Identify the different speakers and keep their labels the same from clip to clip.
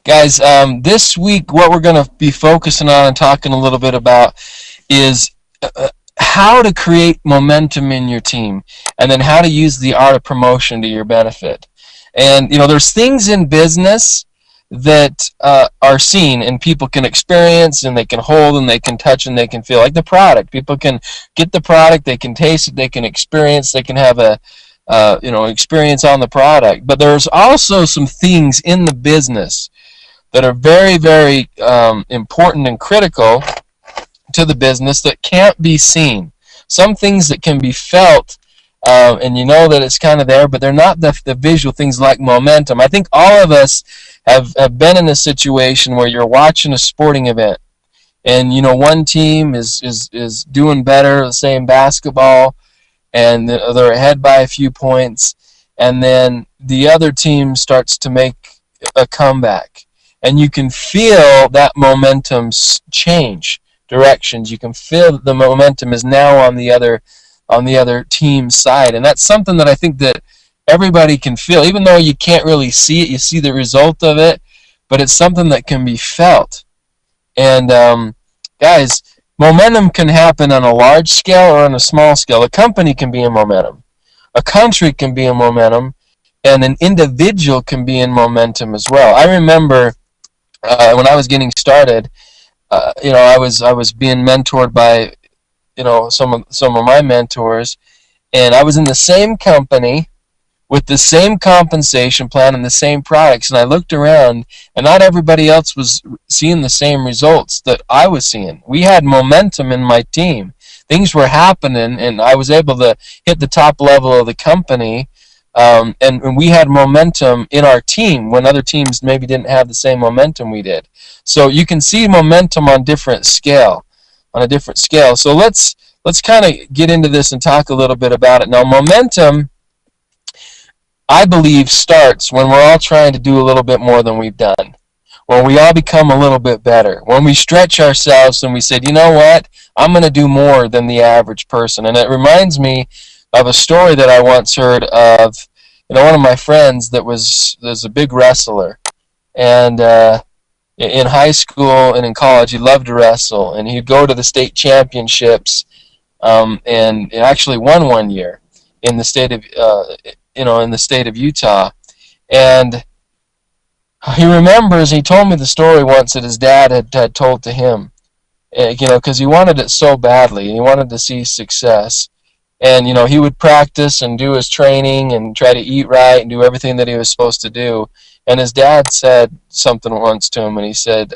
Speaker 1: Guys, this week what we're going to be focusing on and talking a little bit about is how to create momentum in your team, and then how to use the art of promotion to your benefit. And there's things in business that are seen and people can experience and they can hold and they can touch and they can feel, like the product. People can get the product, they can taste it, they can experience, they can have a experience on the product. But there's also some things in the business that are very, very important and critical to the business that can't be seen. Some things that can be felt, and you know that it's kind of there, but they're not the visual things like momentum. I think all of us have been in a situation where you're watching a sporting event, and one team is doing better, say in basketball, and they're ahead by a few points, and then the other team starts to make a comeback, and you can feel that momentum change directions. You can feel that the momentum is now on the other team's side, and that's something that I think that everybody can feel, even though you can't really see it. You see the result of it, but it's something that can be felt. And guys, momentum can happen on a large scale or on a small scale. A company can be in momentum, a country can be in momentum, and an individual can be in momentum as well. I remember when I was getting started, I was being mentored by some of my mentors, and I was in the same company with the same compensation plan and the same products, and I looked around, and not everybody else was seeing the same results that I was seeing. We had momentum in my team. Things were happening, and I was able to hit the top level of the company, and we had momentum in our team when other teams maybe didn't have the same momentum we did. So you can see momentum on a different scale. So let's kind of get into this and talk a little bit about it. Now, momentum, I believe, starts when we're all trying to do a little bit more than we've done, when we all become a little bit better, when we stretch ourselves and we said, you know what, I'm going to do more than the average person. And it reminds me of a story that I once heard of one of my friends that was a big wrestler, and in high school and in college he loved to wrestle, and he'd go to the state championships, and actually won one year in the state of Utah. And he remembers, he told me the story once that his dad had told to him, because he wanted it so badly. He wanted to see success. And, he would practice and do his training and try to eat right and do everything that he was supposed to do. And his dad said something once to him, and he said,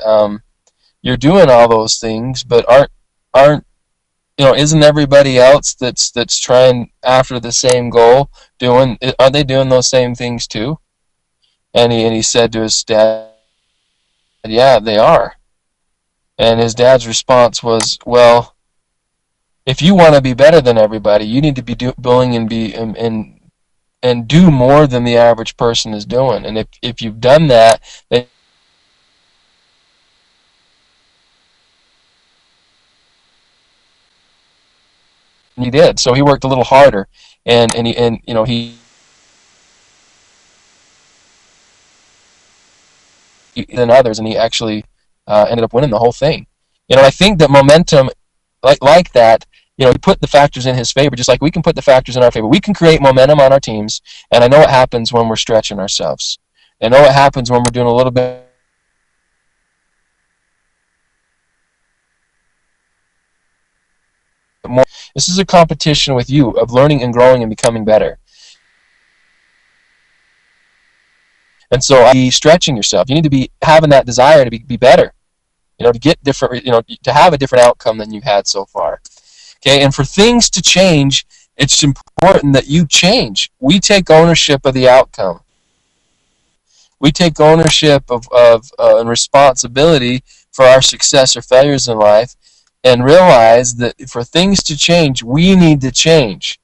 Speaker 1: you're doing all those things, but aren't isn't everybody else that's trying after the same goal are they doing those same things too? And he said to his dad, yeah, they are. And his dad's response was, well, if you want to be better than everybody, you need to be willing and do more than the average person is doing. And if you've done that, then he did. So he worked a little harder, and he than others, and he actually ended up winning the whole thing. I think that momentum, like that, he put the factors in his favor, just like we can put the factors in our favor. We can create momentum on our teams, and I know what happens when we're stretching ourselves. I know what happens when we're doing a little bit more. This is a competition with you of learning and growing and becoming better. And so be stretching yourself. You need to be having that desire to be better, to get different, to have a different outcome than you've had so far. Okay, and for things to change, it's important that you change. We take ownership of the outcome. We take ownership of and responsibility for our success or failures in life, and realize that for things to change, we need to change.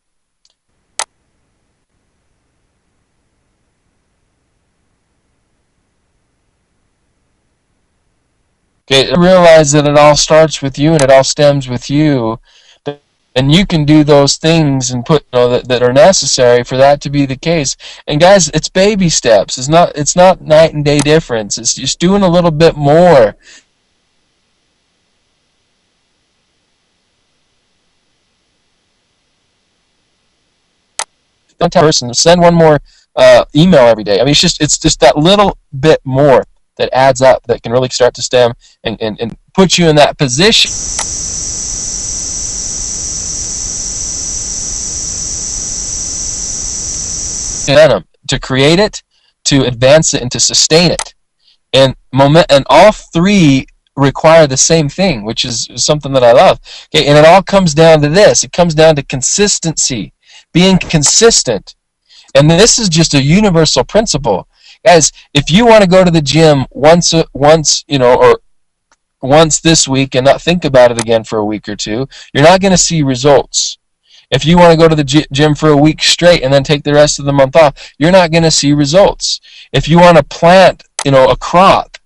Speaker 1: Okay, realize that it all starts with you and it all stems with you. And you can do those things and put that are necessary for that to be the case. And guys, it's baby steps. It's not night and day difference. It's just doing a little bit more. Don't tell a person, send one more email every day. I mean, it's just that little bit more that adds up that can really start to stem and put you in that position to create it, to advance it, and to sustain it. And all three require the same thing, which is something that I love. Okay, and it all comes down to this. It comes down to consistency, being consistent. And this is just a universal principle. Guys, if you want to go to the gym or once this week and not think about it again for a week or two, you're not going to see results. If you want to go to the gym for a week straight and then take the rest of the month off, you're not going to see results. If you want to plant, a crop,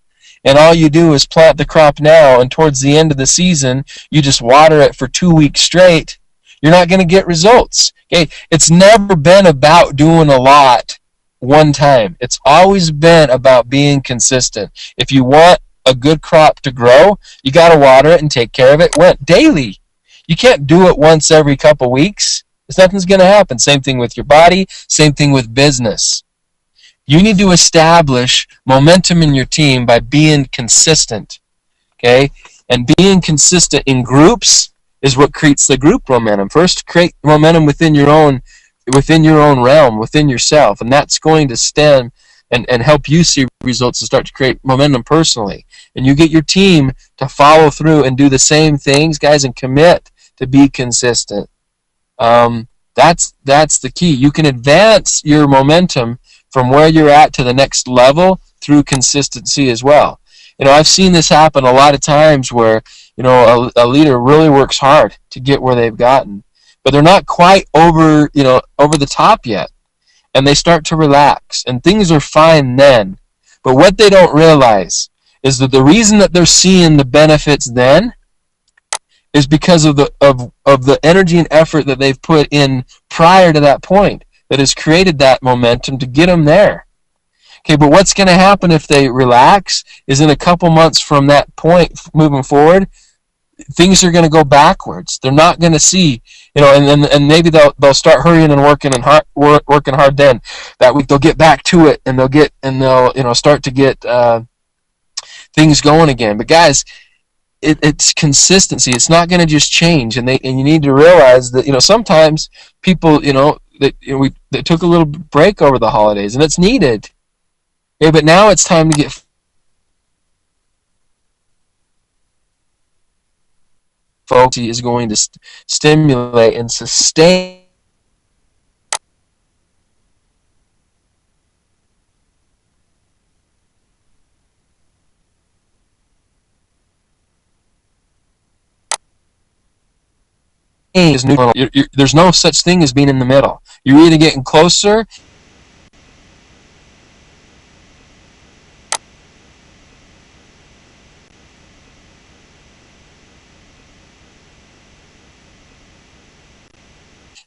Speaker 1: and all you do is plant the crop now, and towards the end of the season, you just water it for 2 weeks straight, you're not going to get results. Okay, it's never been about doing a lot one time. It's always been about being consistent. If you want a good crop to grow, you got to water it and take care of it daily. You can't do it once every couple weeks. Nothing's going to happen. Same thing with your body. Same thing with business. You need to establish momentum in your team by being consistent. Okay? And being consistent in groups is what creates the group momentum. First, create momentum within your own realm, within yourself, and that's going to stem and help you see results and start to create momentum personally. And you get your team to follow through and do the same things, guys, and commit to be consistent. That's the key. You can advance your momentum from where you're at to the next level through consistency as well. I've seen this happen a lot of times where a leader really works hard to get where they've gotten, but they're not quite over the top yet, and they start to relax, and things are fine then. But what they don't realize is that the reason that they're seeing the benefits then is because of the energy and effort that they've put in prior to that point that has created that momentum to get them there. Okay, but what's going to happen if they relax is in a couple months from that point moving forward, things are going to go backwards. They're not going to see, and maybe they'll start hurrying and working hard. Then that week they'll get back to it, and they'll start to get things going again. But guys, it's consistency. It's not going to just change, and you need to realize that sometimes people they took a little break over the holidays, and it's needed. Okay, but now it's time to get focused. Is going to stimulate and sustain is neutral. There's no such thing as being in the middle. You're either getting closer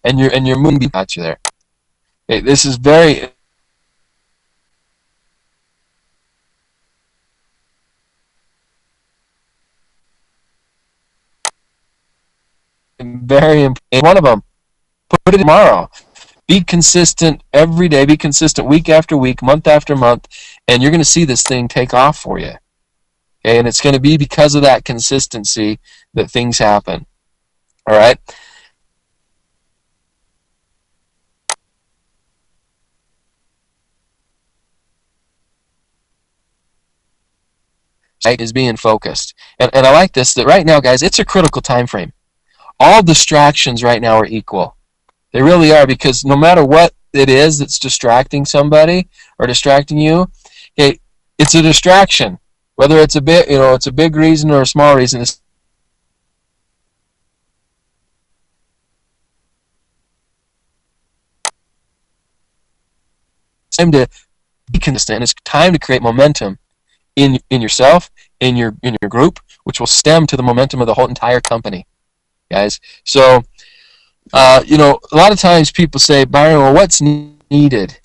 Speaker 1: and you're moving at you there. Okay, this is very important. One of them, put it tomorrow. Be consistent every day. Be consistent week after week, month after month, and you're going to see this thing take off for you. Okay, and it's going to be because of that consistency that things happen. All right. Is being focused, and I like this. That right now, guys, it's a critical time frame. All distractions right now are equal. They really are, because no matter what it is that's distracting somebody or distracting you, okay, it's a distraction. Whether it's it's a big reason or a small reason. It's time to be consistent. It's time to create momentum in yourself, in your group, which will stem to the momentum of the whole entire company, guys. So A lot of times people say, Byron, well, what's needed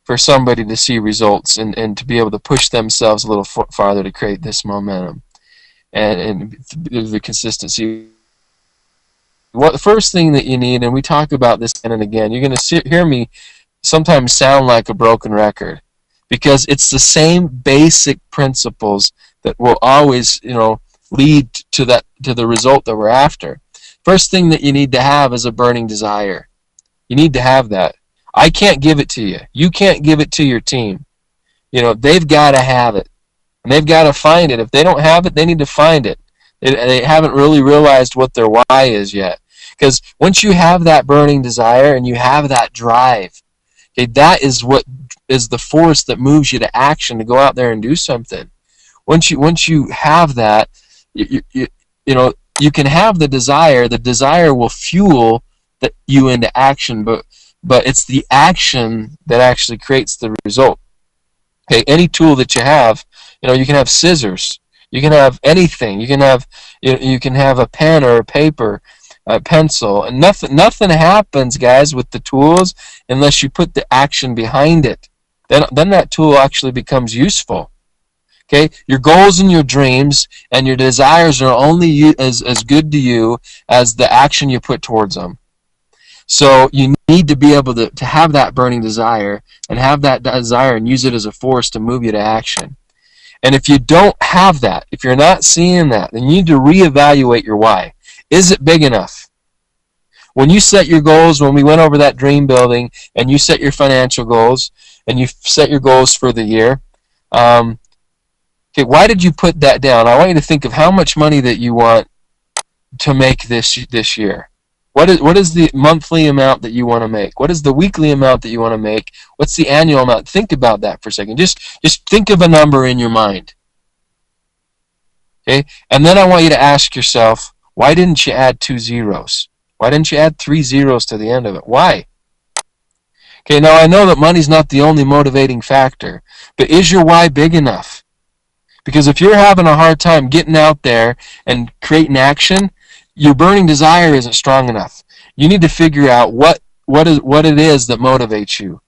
Speaker 1: for somebody to see results and to be able to push themselves a little farther to create this momentum and the consistency? What the first thing that you need, and we talk about this again and again, you're going to hear me sometimes sound like a broken record, because it's the same basic principles that will always, lead to the result that we're after. First thing that you need to have is a burning desire. You need to have that. I can't give it to you. You can't give it to your team. They've got to have it, and they've got to find it. If they don't have it, they need to find it. They haven't really realized what their why is yet. Because once you have that burning desire and you have that drive, okay, that is what is the force that moves you to action to go out there and do something. Once you have that, you can have the desire. The desire will fuel you into action, but it's the action that actually creates the result. Okay, any tool that you have, you can have scissors, you can have anything, you can have a pen or a paper, a pencil, and nothing happens, guys, with the tools unless you put the action behind it. Then that tool actually becomes useful. Okay, your goals and your dreams and your desires are only as good to you as the action you put towards them. So you need to be able to have that burning desire and have that desire and use it as a force to move you to action. And if you don't have that, if you're not seeing that, then you need to reevaluate your why. Is it big enough? When you set your goals, when we went over that dream building, and you set your financial goals, and you set your goals for the year, okay, why did you put that down? I want you to think of how much money that you want to make this year. What is the monthly amount that you want to make? What is the weekly amount that you want to make? What's the annual amount? Think about that for a second. Just think of a number in your mind. Okay? And then I want you to ask yourself, why didn't you add 2 zeros? Why didn't you add 3 zeros to the end of it? Why? Okay, now I know that money's not the only motivating factor, but is your why big enough? Because if you're having a hard time getting out there and creating action, your burning desire isn't strong enough. You need to figure out what it is that motivates you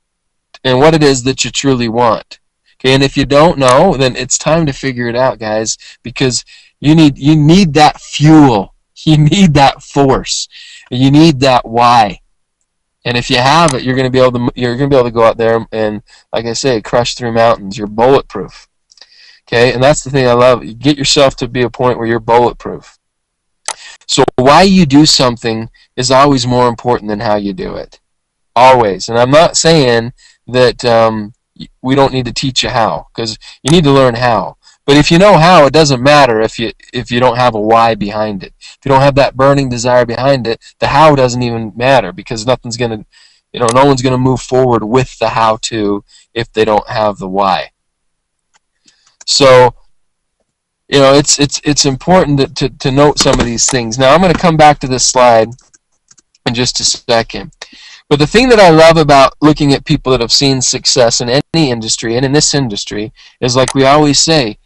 Speaker 1: and what it is that you truly want. Okay, and if you don't know, then it's time to figure it out, guys, because you need that fuel. You need that force. You need that why. And if you have it, you're going to be able to go out there and, like I say, crush through mountains. You're bulletproof. Okay, and that's the thing I love. You get yourself to be a point where you're bulletproof. So why you do something is always more important than how you do it. Always. And I'm not saying that we don't need to teach you how, because you need to learn how. But if you know how, it doesn't matter if you don't have a why behind it. If you don't have that burning desire behind it, the how doesn't even matter, because no one's going to move forward with the how-to if they don't have the why. So, it's important to note some of these things. Now, I'm going to come back to this slide in just a second. But the thing that I love about looking at people that have seen success in any industry, and in this industry, is like we always say,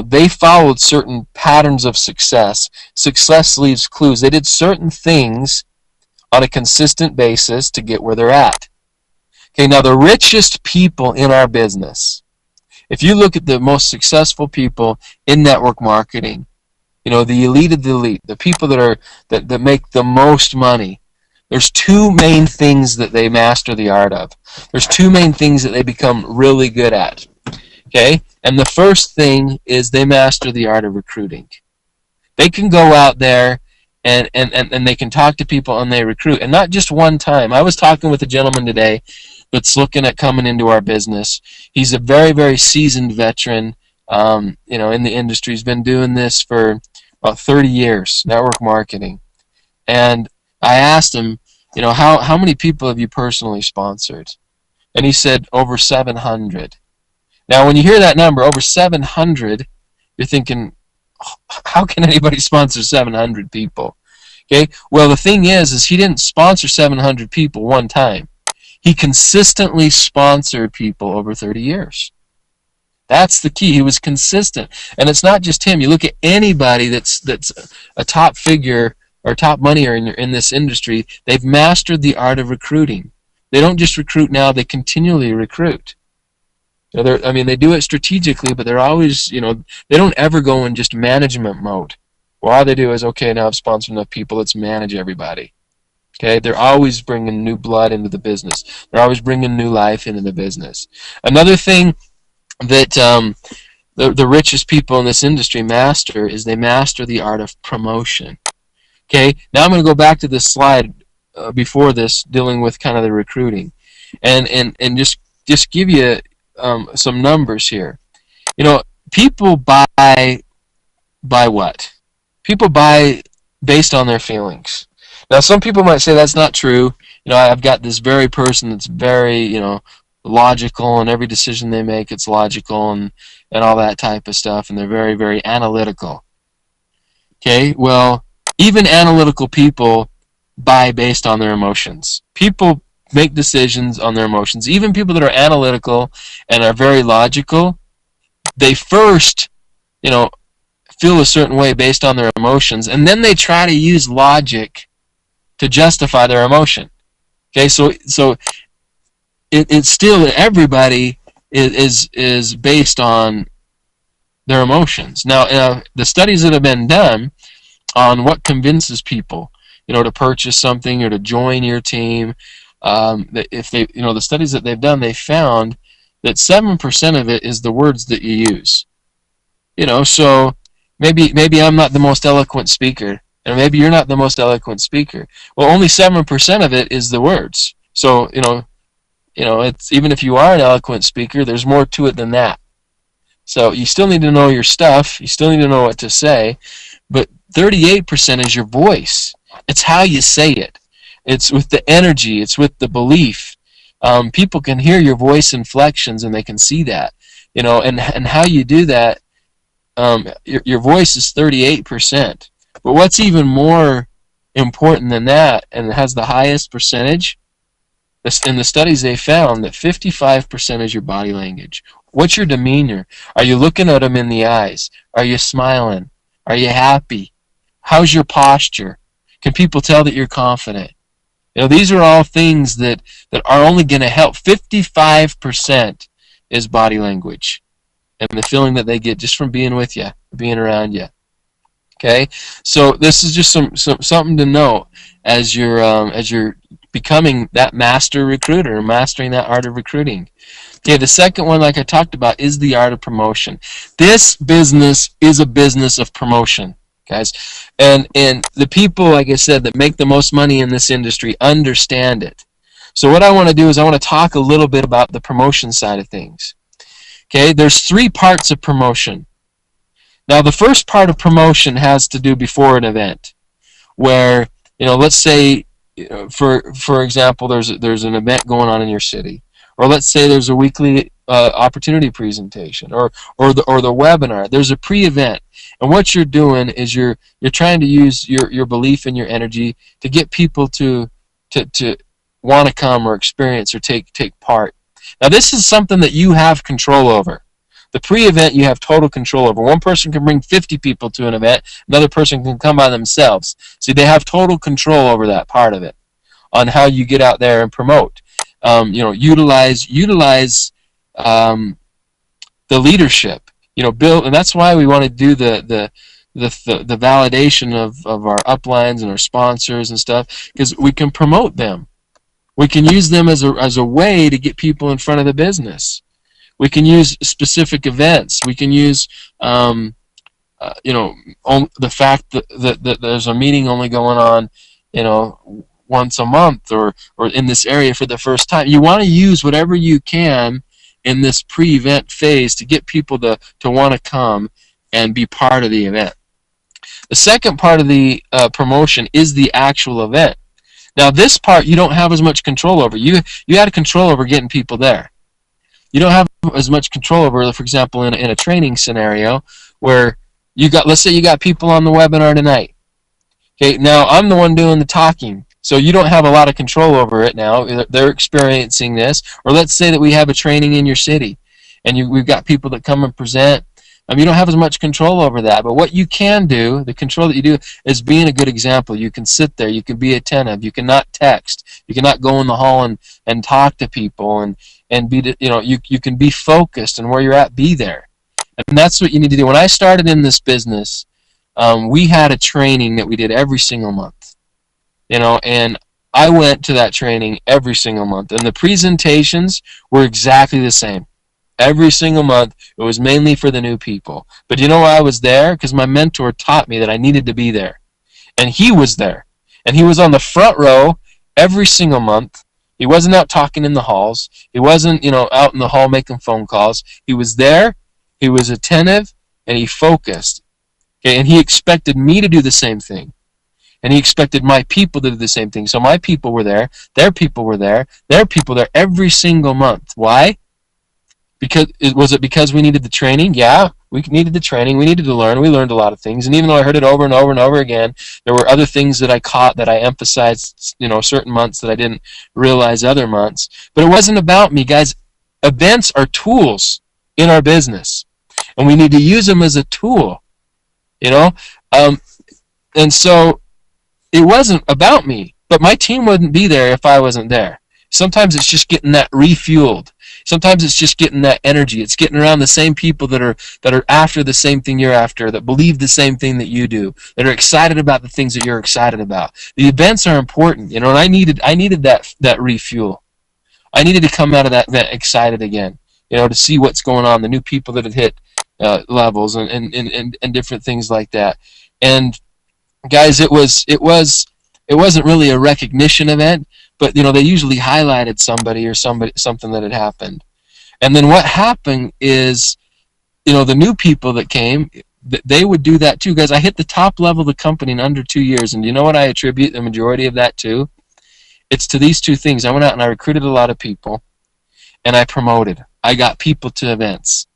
Speaker 1: they followed certain patterns of success. Success leaves clues. They did certain things on a consistent basis to get where they're at. Okay, now the richest people in our business, if you look at the most successful people in network marketing, the elite of the elite, the people that make the most money, there's two main things that they master the art of. There's two main things that they become really good at. Okay? And the first thing is they master the art of recruiting. They can go out there and they can talk to people and they recruit. And not just one time. I was talking with a gentleman today that's looking at coming into our business. He's a very, very seasoned veteran, in the industry. He's been doing this for about 30 years, network marketing. And I asked him, how many people have you personally sponsored? And he said over 700. Now, when you hear that number, over 700, you're thinking, how can anybody sponsor 700 people? Okay, well, the thing is he didn't sponsor 700 people one time. He consistently sponsored people over 30 years. That's the key. He was consistent. And it's not just him. You look at anybody that's a top figure or top money earner in this industry, they've mastered the art of recruiting. They don't just recruit now, they continually recruit. I mean, they do it strategically, but they're always, they don't ever go in just management mode. Well, all they do is, okay, now I've sponsored enough people, let's manage everybody. Okay, they're always bringing new blood into the business. They're always bringing new life into the business. Another thing that the richest people in this industry master is they master the art of promotion. Okay, now I'm going to go back to this slide before this, dealing with kind of the recruiting, and just give you some numbers here. People buy what? People buy based on their feelings. Now, some people might say that's not true. I've got this very person that's very, logical, and every decision they make, it's logical, and all that type of stuff, and they're very, very analytical. Okay, well, even analytical people buy based on their emotions. People make decisions on their emotions. Even people that are analytical and are very logical, they first, feel a certain way based on their emotions, and then they try to use logic to justify their emotion. Okay, so it's still, everybody is based on their emotions. Now, the studies that have been done on what convinces people, to purchase something or to join your team, if they, the studies that they've done, they found that 7% of it is the words that you use. So maybe I'm not the most eloquent speaker, and maybe you're not the most eloquent speaker. Well, only 7% of it is the words. So it's, even if you are an eloquent speaker, there's more to it than that. So you still need to know your stuff. You still need to know what to say, but 38% is your voice. It's how you say it. It's with the energy. It's with the belief. People can hear your voice inflections, and they can see that. And how you do that. Your voice is 38%. But what's even more important than that, and has the highest percentage, in the studies they found that 55% is your body language. What's your demeanor? Are you looking at them in the eyes? Are you smiling? Are you happy? How's your posture? Can people tell that you're confident? These are all things that are only going to help. 55% is body language, and the feeling that they get just from being with you, being around you. Okay, so this is just something to know as you're becoming that master recruiter, mastering that art of recruiting. Okay, the second one, like I talked about, is the art of promotion. This business is a business of promotion, guys, and the people, like I said, that make the most money in this industry understand it. So what I want to do is I want to talk a little bit about the promotion side of things. Okay, there's 3 parts of promotion. Now, the first part of promotion has to do before an event, where, let's say, for example, there's an event going on in your city, or let's say there's a weekly opportunity presentation, or the webinar. There's a pre-event, and what you're doing is you're trying to use your belief and your energy to get people to want to come or experience or take part. Now, this is something that you have control over. The pre-event you have total control over. One person can bring 50 people to an event. Another person can come by themselves. See, they have total control over that part of it, on how you get out there and promote. Utilize the leadership. Build, and that's why we want to do the validation of our uplines and our sponsors and stuff, because we can promote them. We can use them as a way to get people in front of the business. We can use specific events. We can use, the fact that there's a meeting only going on, once a month or in this area for the first time. You want to use whatever you can in this pre-event phase to get people to want to come and be part of the event. The second part of the promotion is the actual event. Now, this part you don't have as much control over. You had control over getting people there. You don't have as much control over, for example, in a training scenario where let's say you got people on the webinar tonight. Okay, now I'm the one doing the talking, so you don't have a lot of control over it now. They're experiencing this. Or let's say that we have a training in your city, and we've got people that come and present. You don't have as much control over that. But what you can do, the control that you do, is being a good example. You can sit there. You can be attentive. You cannot text. You cannot go in the hall and talk to people and be, you can be focused, and where you're at, be there. And that's what you need to do. When I started in this business, we had a training that we did every single month, and I went to that training every single month, and the presentations were exactly the same. Every single month, it was mainly for the new people. But you know why I was there? Because my mentor taught me that I needed to be there. And he was there. And he was on the front row every single month. He wasn't out talking in the halls. He wasn't, out in the hall making phone calls. He was there, he was attentive, and he focused. Okay, and he expected me to do the same thing. And he expected my people to do the same thing. So my people were there, their people were there, their people there every single month. Why? Was it because we needed the training? Yeah, we needed the training. We needed to learn. We learned a lot of things. And even though I heard it over and over and over again, there were other things that I caught that I emphasized, certain months that I didn't realize other months. But it wasn't about me, guys. Events are tools in our business, and we need to use them as a tool, and so it wasn't about me, but my team wouldn't be there if I wasn't there. Sometimes it's just getting that refueled. Sometimes it's just getting that energy. It's getting around the same people that are after the same thing you're after, that believe the same thing that you do, that are excited about the things that you're excited about. The events are important, and I needed that refuel. I needed to come out of that event excited again, to see what's going on, the new people that had hit levels and different things like that. And guys, it wasn't really a recognition event, but they usually highlighted somebody or something that had happened. And then what happened is, the new people that came, they would do that too. Guys, I hit the top level of the company in under 2 years, and you know what I attribute the majority of that to? It's to these two things. I went out and I recruited a lot of people, and I promoted. I got people to events.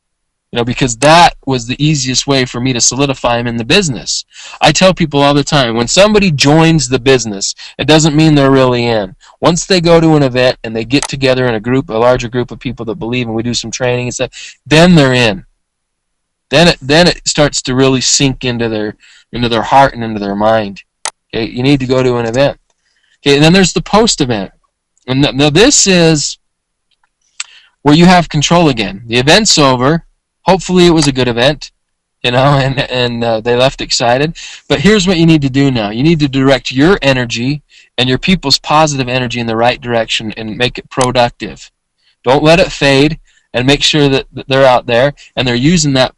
Speaker 1: Because that was the easiest way for me to solidify them in the business. I tell people all the time, when somebody joins the business, it doesn't mean they're really in. Once they go to an event and they get together in a larger group of people that believe, and we do some training and stuff, then they're in. Then it starts to really sink into their heart and into their mind. Okay, you need to go to an event. Okay, and then there's the post-event. And now this is where you have control again. The event's over. Hopefully it was a good event, and they left excited. But here's what you need to do now. You need to direct your energy and your people's positive energy in the right direction and make it productive. Don't let it fade, and make sure that they're out there and they're using the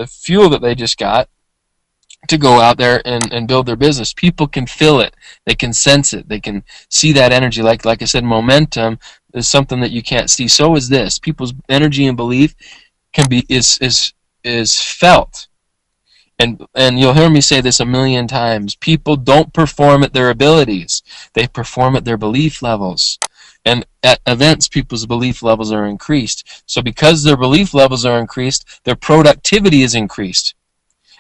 Speaker 1: fuel that they just got to go out there and build their business. People can feel it. They can sense it. They can see that energy. Like I said, momentum is something that you can't see. So is this. People's energy and belief is felt. And you'll hear me say this a million times. People don't perform at their abilities. They perform at their belief levels. And at events, people's belief levels are increased. So because their belief levels are increased, their productivity is increased,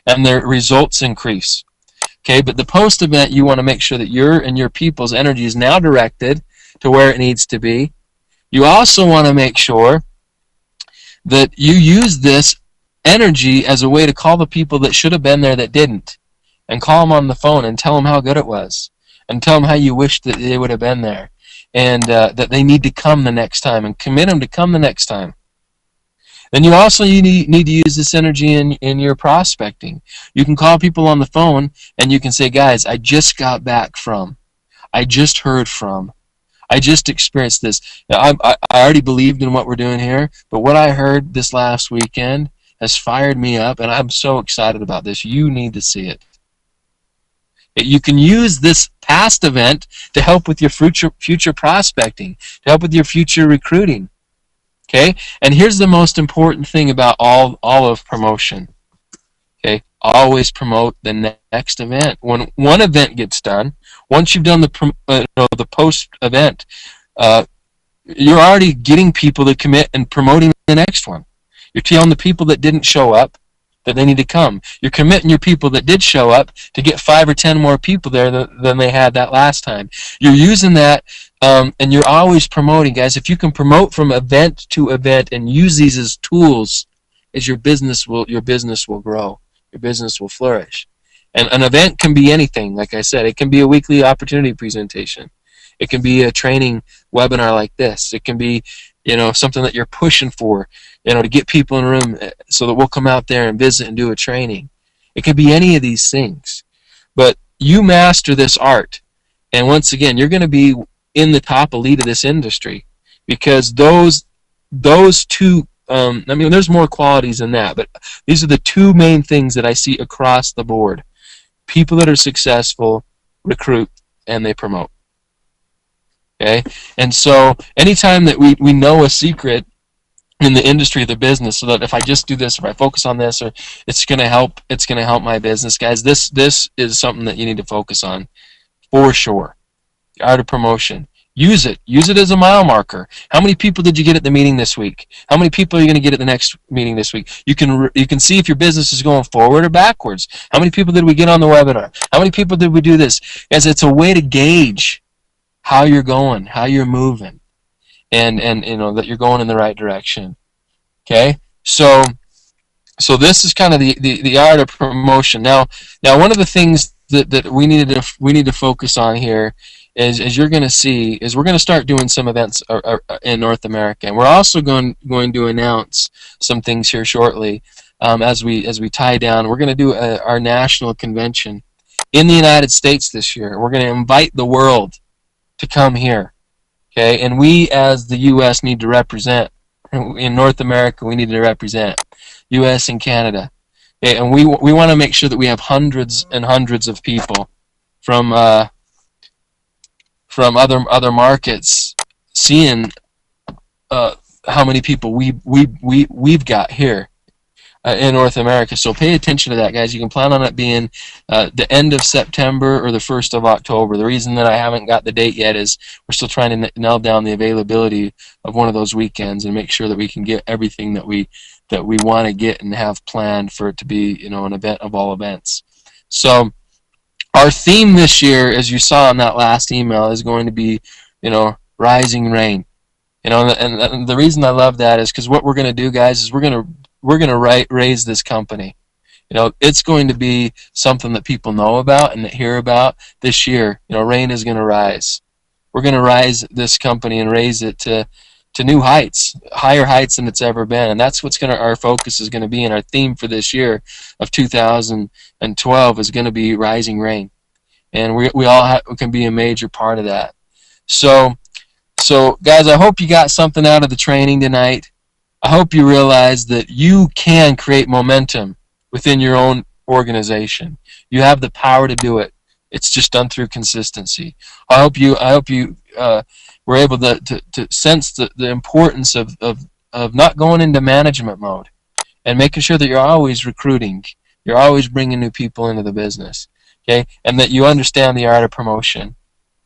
Speaker 1: and their results increase. Okay, but the post-event, you want to make sure that your and your people's energy is now directed to where it needs to be. You also want to make sure that you use this energy as a way to call the people that should have been there that didn't, and call them on the phone and tell them how good it was, and tell them how you wish that they would have been there, and that they need to come the next time, and commit them to come the next time. Then you also need to use this energy in your prospecting. You can call people on the phone and you can say, guys, I just got back from, I just heard from, I just experienced this. Now, I already believed in what we're doing here, but what I heard this last weekend has fired me up, and I'm so excited about this. You need to see it. You can use this past event to help with your future prospecting, to help with your future recruiting. Okay, and here's the most important thing about all of promotion. Okay, always promote the next event. When one event gets done, once you've done the post event, you're already getting people to commit and promoting the next one. You're telling the people that didn't show up that they need to come. You're committing your people that did show up to get 5 or 10 more people there than they had that last time. You're using that. And you're always promoting, guys. If you can promote from event to event and use these as tools, is your business will grow, your business will flourish. And an event can be anything. Like I said, it can be a weekly opportunity presentation. It can be a training webinar like this. It can be, something that you're pushing for, to get people in a room so that we'll come out there and visit and do a training. It could be any of these things. But you master this art. And once again, you're going to be in the top elite of this industry, because those two, there's more qualities than that, but these are the two main things that I see across the board. People that are successful recruit and they promote. Okay? And so anytime that we know a secret in the industry of the business, so that if I just do this, if I focus on this, or it's going to help my business, guys, this is something that you need to focus on for sure. The art of promotion. Use it as a mile marker. How many people did you get at the meeting this week? How many people are you going to get at the next meeting this week? You can see if your business is going forward or backwards. How many people did we get on the webinar? How many people did we do this? As it's a way to gauge how you're going, how you're moving, and that you're going in the right direction. Okay, so this is kind of the art of promotion. Now one of the things that we need to focus on here is, as you're going to see, is we're going to start doing some events in North America, and we're also going to announce some things here shortly as we tie down. We're going to do our national convention in the United States this year. We're going to invite the world to come here, okay? And we, as the U.S., need to represent. In North America, we need to represent U.S. and Canada, okay? And we want to make sure that we have hundreds and hundreds of people from other markets seeing how many people we've got here in North America. So pay attention to that, guys. You can plan on it being the end of September or the 1st of October. The reason that I haven't got the date yet is we're still trying to nail down the availability of one of those weekends and make sure that we can get everything that we want to get and have planned for it to be, an event of all events. So our theme this year, as you saw in that last email, is going to be, rising rain. And the reason I love that is because what we're going to do, guys, is we're going to raise this company. It's going to be something that people know about and that hear about this year. Rain is going to rise. We're going to rise this company and raise it to new heights, higher heights than it's ever been. And that's our focus is going to be, and our theme for this year of 2012 is going to be rising rain. And we all can be a major part of that. So guys, I hope you got something out of the training tonight. I hope you realize that you can create momentum within your own organization. You have the power to do it. It's just done through consistency. I hope you were able to sense the importance of not going into management mode and making sure that you're always recruiting. You're always bringing new people into the business, okay? And that you understand the art of promotion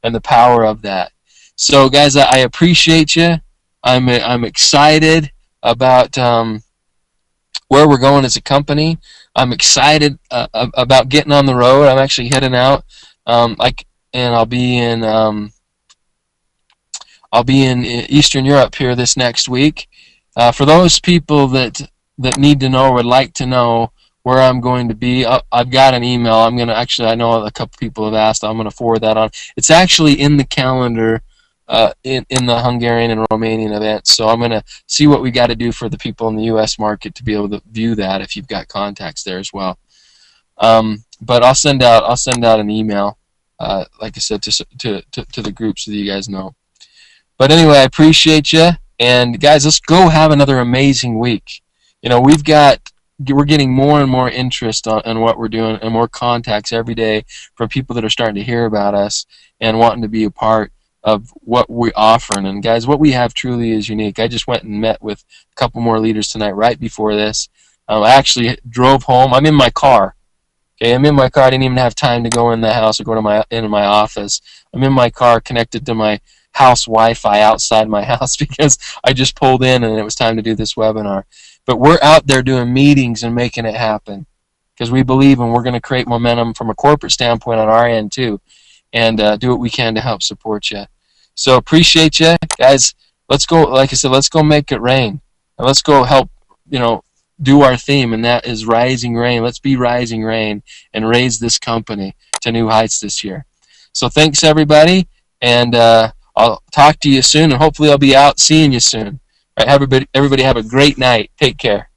Speaker 1: and the power of that. So, guys, I appreciate you. I'm excited about where we're going as a company. I'm excited about getting on the road. I'm actually heading out, and I'll be in Eastern Europe here this next week. For those people that need to know or would like to know where I'm going to be, I've got an email. I know a couple people have asked. I'm going to forward that on. It's actually in the calendar. In the Hungarian and Romanian events. So I'm going to see what we got to do for the people in the U.S. market to be able to view that if you've got contacts there as well. But I'll send out an email, like I said, to the group so that you guys know. But anyway, I appreciate you. And guys, let's go have another amazing week. We're getting more and more interest on what we're doing and more contacts every day from people that are starting to hear about us and wanting to be a part of what we're offering. And guys, what we have truly is unique. I just went and met with a couple more leaders tonight right before this. I actually drove home. I'm in my car. Okay, I'm in my car. I didn't even have time to go in the house or go into my office. I'm in my car connected to my house Wi-Fi outside my house because I just pulled in and it was time to do this webinar. But we're out there doing meetings and making it happen because we believe and we're going to create momentum from a corporate standpoint on our end too, and do what we can to help support you. So appreciate you guys. Let's go. Like I said, let's go make it rain, and let's go help do our theme, and that is Rising Rain. Let's be Rising Rain and raise this company to new heights this year. So thanks, everybody, and I'll talk to you soon, and hopefully I'll be out seeing you soon. All right, everybody have a great night. Take care.